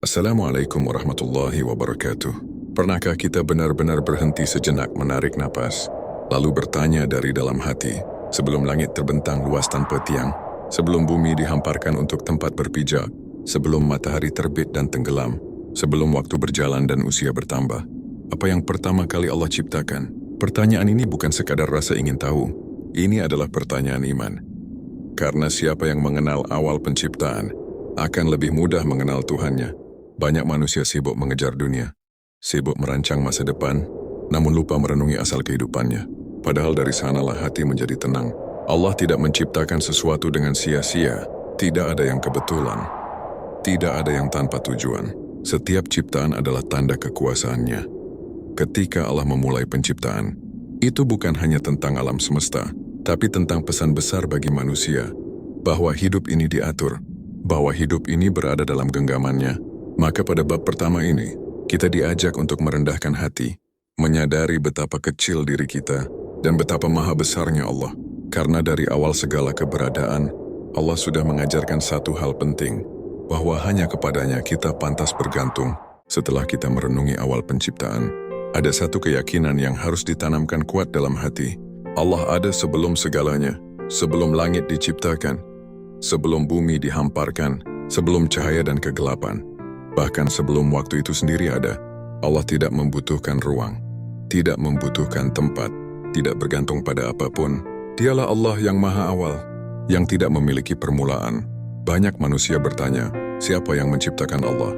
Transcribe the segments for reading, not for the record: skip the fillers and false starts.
Assalamualaikum warahmatullahi wabarakatuh. Pernahkah kita benar-benar berhenti sejenak menarik napas, lalu bertanya dari dalam hati, sebelum langit terbentang luas tanpa tiang, sebelum bumi dihamparkan untuk tempat berpijak, sebelum matahari terbit dan tenggelam, sebelum waktu berjalan dan usia bertambah, apa yang pertama kali Allah ciptakan? Pertanyaan ini bukan sekadar rasa ingin tahu, ini adalah pertanyaan iman. Karena siapa yang mengenal awal penciptaan, akan lebih mudah mengenal Tuhannya. Banyak manusia sibuk mengejar dunia, sibuk merancang masa depan, namun lupa merenungi asal kehidupannya. Padahal dari sanalah hati menjadi tenang. Allah tidak menciptakan sesuatu dengan sia-sia, tidak ada yang kebetulan, tidak ada yang tanpa tujuan. Setiap ciptaan adalah tanda kekuasaannya. Ketika Allah memulai penciptaan, itu bukan hanya tentang alam semesta, tapi tentang pesan besar bagi manusia, bahwa hidup ini diatur, bahwa hidup ini berada dalam genggamannya. Maka pada bab pertama ini, kita diajak untuk merendahkan hati, menyadari betapa kecil diri kita, dan betapa maha besarnya Allah. Karena dari awal segala keberadaan, Allah sudah mengajarkan satu hal penting, bahwa hanya kepadanya kita pantas bergantung. Setelah kita merenungi awal penciptaan, ada satu keyakinan yang harus ditanamkan kuat dalam hati. Allah ada sebelum segalanya, sebelum langit diciptakan, sebelum bumi dihamparkan, sebelum cahaya dan kegelapan. Bahkan sebelum waktu itu sendiri ada, Allah tidak membutuhkan ruang, tidak membutuhkan tempat, tidak bergantung pada apapun. Dialah Allah yang maha awal, yang tidak memiliki permulaan. Banyak manusia bertanya, siapa yang menciptakan Allah?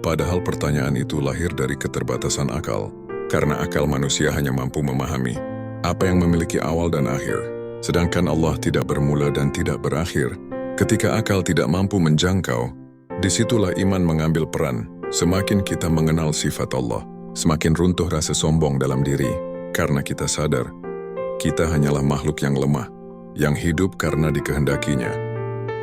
Padahal pertanyaan itu lahir dari keterbatasan akal, karena akal manusia hanya mampu memahami apa yang memiliki awal dan akhir. Sedangkan Allah tidak bermula dan tidak berakhir. Ketika akal tidak mampu menjangkau, disitulah iman mengambil peran. Semakin kita mengenal sifat Allah, semakin runtuh rasa sombong dalam diri, karena kita sadar, kita hanyalah makhluk yang lemah, yang hidup karena dikehendakinya.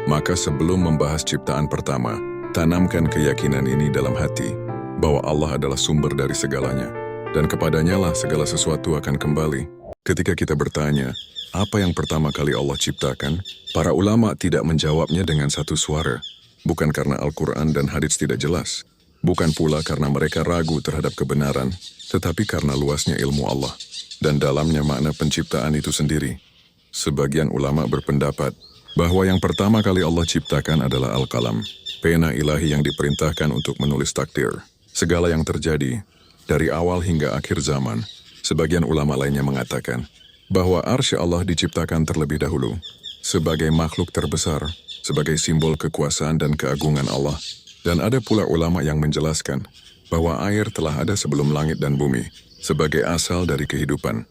Maka sebelum membahas ciptaan pertama, tanamkan keyakinan ini dalam hati, bahwa Allah adalah sumber dari segalanya, dan kepadanya lah segala sesuatu akan kembali. Ketika kita bertanya, apa yang pertama kali Allah ciptakan? Para ulama tidak menjawabnya dengan satu suara. Bukan karena Al-Quran dan hadits tidak jelas. Bukan pula karena mereka ragu terhadap kebenaran, tetapi karena luasnya ilmu Allah dan dalamnya makna penciptaan itu sendiri. Sebagian ulama berpendapat bahwa yang pertama kali Allah ciptakan adalah Al-Qalam, pena ilahi yang diperintahkan untuk menulis takdir. Segala yang terjadi, dari awal hingga akhir zaman. Sebagian ulama lainnya mengatakan bahwa arsy Allah diciptakan terlebih dahulu, sebagai makhluk terbesar, sebagai simbol kekuasaan dan keagungan Allah. Dan ada pula ulama yang menjelaskan bahwa air telah ada sebelum langit dan bumi, sebagai asal dari kehidupan,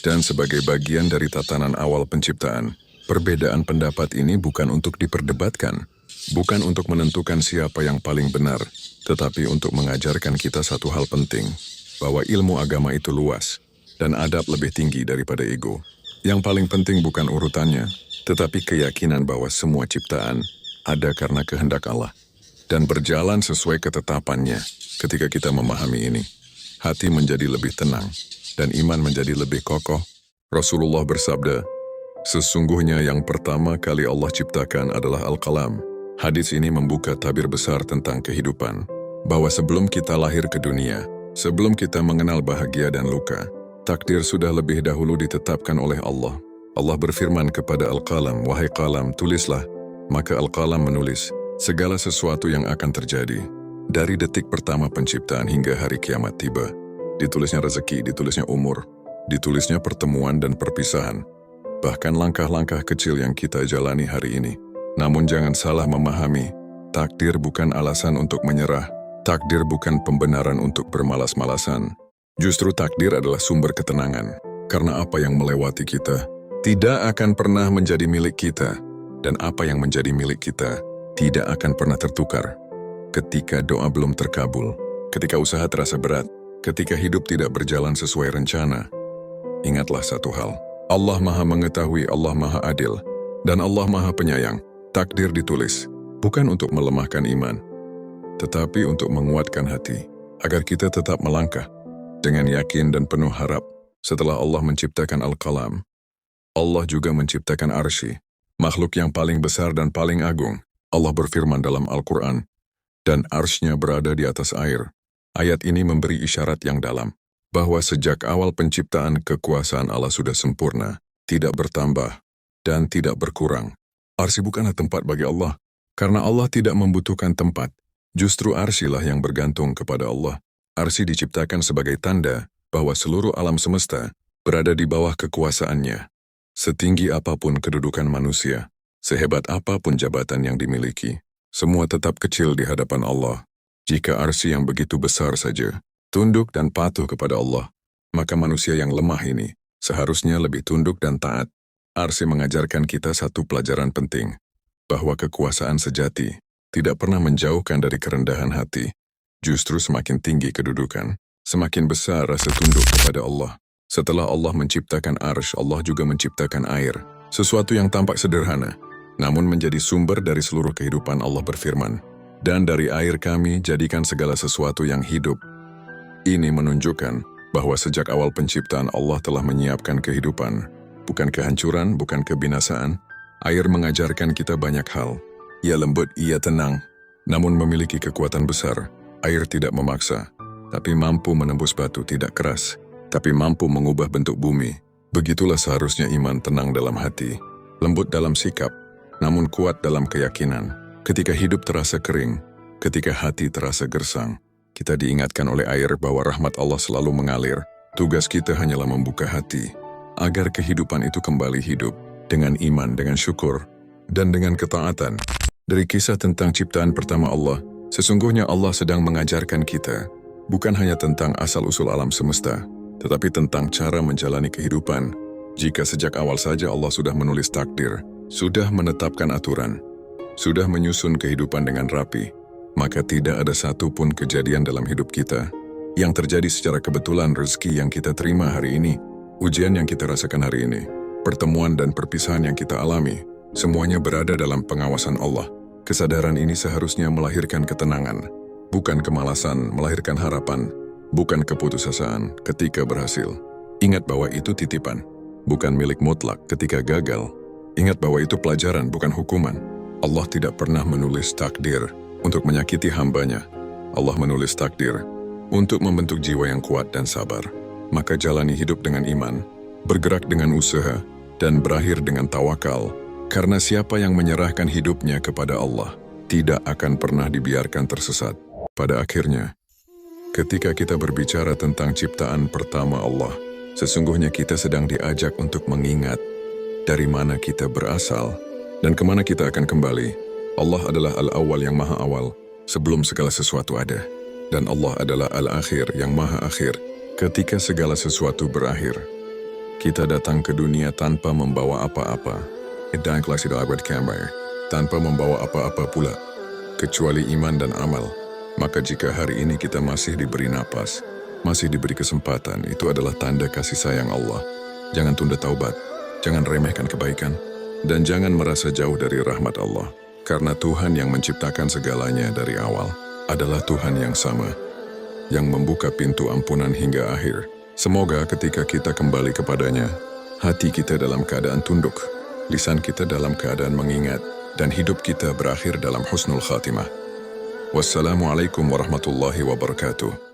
dan sebagai bagian dari tatanan awal penciptaan. Perbedaan pendapat ini bukan untuk diperdebatkan, bukan untuk menentukan siapa yang paling benar, tetapi untuk mengajarkan kita satu hal penting, bahwa ilmu agama itu luas, dan adab lebih tinggi daripada ego. Yang paling penting bukan urutannya, tetapi keyakinan bahwa semua ciptaan ada karena kehendak Allah dan berjalan sesuai ketetapannya. Ketika kita memahami ini, hati menjadi lebih tenang dan iman menjadi lebih kokoh. Rasulullah bersabda, sesungguhnya yang pertama kali Allah ciptakan adalah Al-Qalam. Hadis ini membuka tabir besar tentang kehidupan, bahwa sebelum kita lahir ke dunia, sebelum kita mengenal bahagia dan luka, takdir sudah lebih dahulu ditetapkan oleh Allah. Allah berfirman kepada Al-Qalam, wahai Qalam, tulislah. Maka Al-Qalam menulis segala sesuatu yang akan terjadi, dari detik pertama penciptaan hingga hari kiamat tiba. Ditulisnya rezeki, ditulisnya umur, ditulisnya pertemuan dan perpisahan, bahkan langkah-langkah kecil yang kita jalani hari ini. Namun jangan salah memahami, takdir bukan alasan untuk menyerah, takdir bukan pembenaran untuk bermalas-malasan. Justru takdir adalah sumber ketenangan, karena apa yang melewati kita tidak akan pernah menjadi milik kita, dan apa yang menjadi milik kita tidak akan pernah tertukar. Ketika doa belum terkabul, ketika usaha terasa berat, ketika hidup tidak berjalan sesuai rencana, ingatlah satu hal, Allah maha mengetahui, Allah maha adil, dan Allah maha penyayang. Takdir ditulis, bukan untuk melemahkan iman, tetapi untuk menguatkan hati, agar kita tetap melangkah dengan yakin dan penuh harap. Setelah Allah menciptakan Al-Qalam, Allah juga menciptakan arsy, makhluk yang paling besar dan paling agung. Allah berfirman dalam Al-Quran, dan arsy-Nya berada di atas air. Ayat ini memberi isyarat yang dalam, bahwa sejak awal penciptaan kekuasaan Allah sudah sempurna, tidak bertambah, dan tidak berkurang. Arsy bukanlah tempat bagi Allah, karena Allah tidak membutuhkan tempat. Justru arsy-lah yang bergantung kepada Allah. Arsy diciptakan sebagai tanda bahwa seluruh alam semesta berada di bawah kekuasaannya. Setinggi apapun kedudukan manusia, sehebat apapun jabatan yang dimiliki, semua tetap kecil di hadapan Allah. Jika arsy yang begitu besar saja tunduk dan patuh kepada Allah, maka manusia yang lemah ini seharusnya lebih tunduk dan taat. Arsy mengajarkan kita satu pelajaran penting, bahwa kekuasaan sejati tidak pernah menjauhkan dari kerendahan hati. Justru semakin tinggi kedudukan, semakin besar rasa tunduk kepada Allah. Setelah Allah menciptakan arsy, Allah juga menciptakan air, sesuatu yang tampak sederhana, namun menjadi sumber dari seluruh kehidupan. Allah berfirman, "Dan dari air kami jadikan segala sesuatu yang hidup." Ini menunjukkan bahwa sejak awal penciptaan Allah telah menyiapkan kehidupan, bukan kehancuran, bukan kebinasaan. Air mengajarkan kita banyak hal. Ia lembut, ia tenang, namun memiliki kekuatan besar. Air tidak memaksa, tapi mampu menembus batu, tidak keras, tapi mampu mengubah bentuk bumi. Begitulah seharusnya iman, tenang dalam hati, lembut dalam sikap, namun kuat dalam keyakinan. Ketika hidup terasa kering, ketika hati terasa gersang, kita diingatkan oleh air bahwa rahmat Allah selalu mengalir. Tugas kita hanyalah membuka hati, agar kehidupan itu kembali hidup, dengan iman, dengan syukur, dan dengan ketaatan. Dari kisah tentang ciptaan pertama Allah, sesungguhnya Allah sedang mengajarkan kita, bukan hanya tentang asal-usul alam semesta, tetapi tentang cara menjalani kehidupan. Jika sejak awal saja Allah sudah menulis takdir, sudah menetapkan aturan, sudah menyusun kehidupan dengan rapi, maka tidak ada satu pun kejadian dalam hidup kita yang terjadi secara kebetulan. Rezeki yang kita terima hari ini, ujian yang kita rasakan hari ini, pertemuan dan perpisahan yang kita alami, semuanya berada dalam pengawasan Allah. Kesadaran ini seharusnya melahirkan ketenangan, bukan kemalasan, melahirkan harapan, bukan keputusasaan ketika berhasil. Ingat bahwa itu titipan, bukan milik mutlak ketika gagal. Ingat bahwa itu pelajaran, bukan hukuman. Allah tidak pernah menulis takdir untuk menyakiti hambanya. Allah menulis takdir untuk membentuk jiwa yang kuat dan sabar. Maka jalani hidup dengan iman, bergerak dengan usaha, dan berakhir dengan tawakal. Karena siapa yang menyerahkan hidupnya kepada Allah, tidak akan pernah dibiarkan tersesat. Pada akhirnya, ketika kita berbicara tentang ciptaan pertama Allah, sesungguhnya kita sedang diajak untuk mengingat dari mana kita berasal dan kemana kita akan kembali. Allah adalah Al-Awwal yang maha awal, sebelum segala sesuatu ada. Dan Allah adalah Al-Akhir yang maha akhir, ketika segala sesuatu berakhir. Kita datang ke dunia tanpa membawa apa-apa. Tanpa membawa apa-apa pula, kecuali iman dan amal. Maka jika hari ini kita masih diberi napas, masih diberi kesempatan, itu adalah tanda kasih sayang Allah. Jangan tunda taubat, jangan remehkan kebaikan, dan jangan merasa jauh dari rahmat Allah. Karena Tuhan yang menciptakan segalanya dari awal adalah Tuhan yang sama, yang membuka pintu ampunan hingga akhir. Semoga ketika kita kembali kepadanya, hati kita dalam keadaan tunduk, lisan kita dalam keadaan mengingat, dan hidup kita berakhir dalam husnul khatimah. Wassalamualaikum warahmatullahi wabarakatuh.